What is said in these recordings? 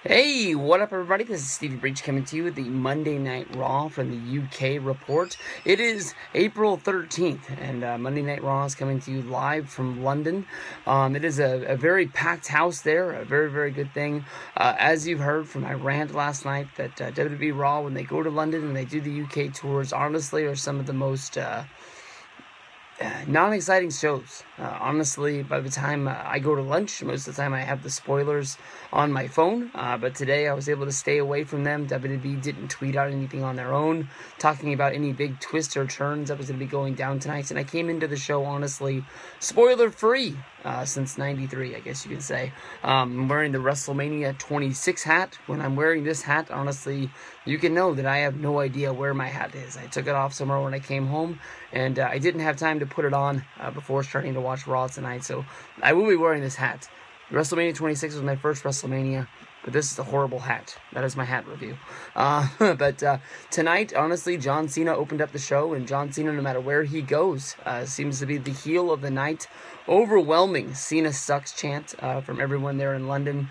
Hey, what up everybody? This is Stevie Breach coming to you with the Monday Night Raw from the UK report. It is April 13th, and Monday Night Raw is coming to you live from London. It is a very packed house there, a very, very good thing. As you've heard from my rant last night, that WWE Raw, when they go to London and they do the UK tours, honestly are some of the most non-exciting shows. Honestly, by the time I go to lunch, most of the time I have the spoilers on my phone, but today I was able to stay away from them. WWE didn't tweet out anything on their own, talking about any big twists or turns that was going to be going down tonight, and I came into the show, honestly, spoiler-free, since 93, I guess you could say. I'm wearing the WrestleMania 26 hat. When I'm wearing this hat, honestly, you can know that I have no idea where my hat is. I took it off somewhere when I came home, and I didn't have time to put it on before starting to watch Raw tonight, so I will be wearing this hat. WrestleMania 26 was my first WrestleMania, but this is a horrible hat. That is my hat review. But tonight, honestly, John Cena opened up the show, and John Cena, no matter where he goes, seems to be the heel of the night. Overwhelming Cena sucks chant from everyone there in London.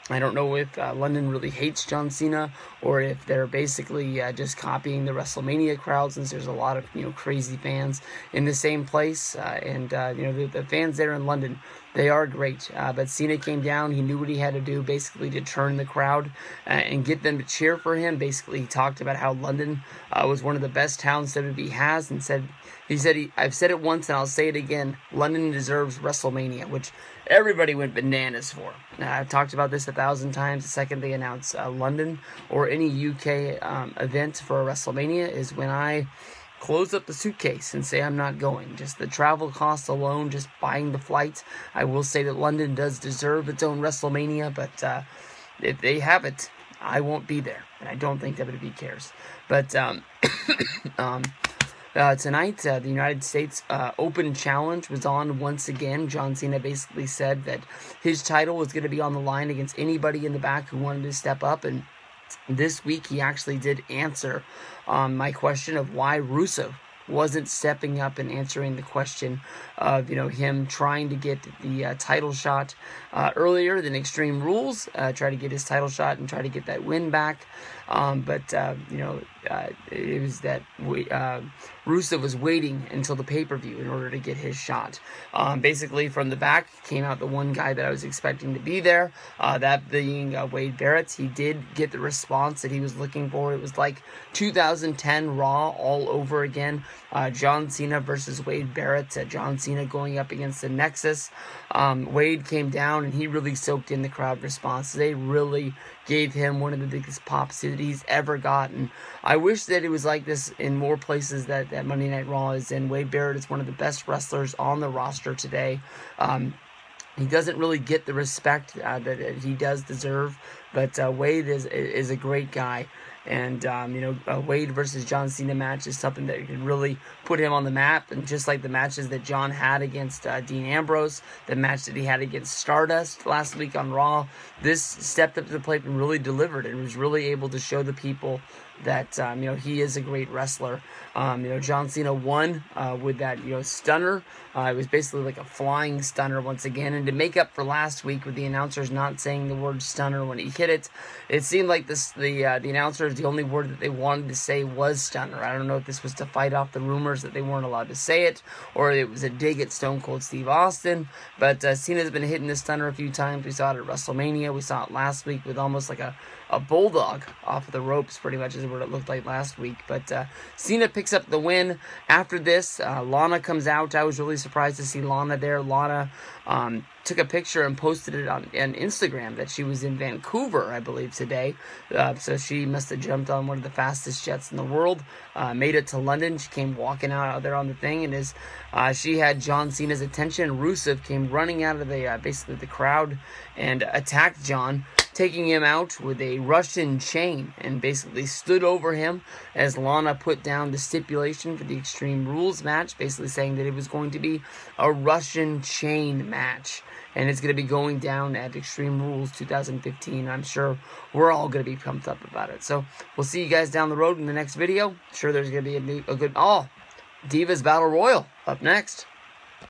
I don't know if London really hates John Cena, or if they're basically just copying the WrestleMania crowd, since there's a lot of crazy fans in the same place, and the fans there in London, they are great. But Cena came down. He knew what he had to do, basically, to turn the crowd and get them to cheer for him. Basically, he talked about how London was one of the best towns WWE has, and he said, I've said it once and I'll say it again, London deserves WrestleMania, which everybody went bananas for. I've talked about this 1,000 times. The second they announce London or any UK event for a WrestleMania is when I close up the suitcase and say I'm not going. Just the travel costs alone, just buying the flight. I will say that London does deserve its own WrestleMania, but if they have it, I won't be there, and I don't think WWE cares. But tonight, the United States Open Challenge was on once again. John Cena basically said that his title was going to be on the line against anybody in the back who wanted to step up, and this week he actually did answer my question of why Rusev wasn't stepping up and answering the question of him trying to get the title shot earlier than Extreme Rules, try to get his title shot and try to get that win back. But it was that Rusev was waiting until the pay-per-view in order to get his shot. Basically, from the back came out the one guy that I was expecting to be there, that being Wade Barrett. He did get the response that he was looking for. It was like 2010 Raw all over again. John Cena versus Wade Barrett. John Cena going up against the Nexus. Wade came down and he really soaked in the crowd response. They really gave him one of the biggest pops that he's ever gotten. I wish that it was like this in more places that Monday Night Raw is in. Wade Barrett is one of the best wrestlers on the roster today. He doesn't really get the respect that he does deserve, but Wade is a great guy. And, Wade versus John Cena match is something that could really put him on the map. And just like the matches that John had against Dean Ambrose, the match that he had against Stardust last week on Raw, this stepped up to the plate and really delivered and was really able to show the people that, he is a great wrestler. John Cena won with that, stunner. It was basically like a flying stunner once again. And to make up for last week with the announcers not saying the word stunner when he hit it, it seemed like the announcers, the only word that they wanted to say was stunner. I don't know if this was to fight off the rumors that they weren't allowed to say it, or it was a dig at Stone Cold Steve Austin. But Cena's been hitting the stunner a few times. We saw it at WrestleMania. We saw it last week with almost like a bulldog off of the ropes, pretty much is what it looked like last week. But Cena picks up the win. After this, Lana comes out. I was really surprised to see Lana there. Lana took a picture and posted it on Instagram that she was in Vancouver, I believe, today. So she must have jumped on one of the fastest jets in the world, made it to London. She came walking out there on the thing, and as she had John Cena's attention, Rusev came running out of the basically the crowd and attacked John, taking him out with a Russian chain, and basically stood over him as Lana put down the stipulation for the Extreme Rules match, basically saying that it was going to be a Russian chain match. And it's going to be going down at Extreme Rules 2015. I'm sure we're all going to be pumped up about it. So we'll see you guys down the road in the next video. Sure, there's going to be a good Divas Battle Royal up next.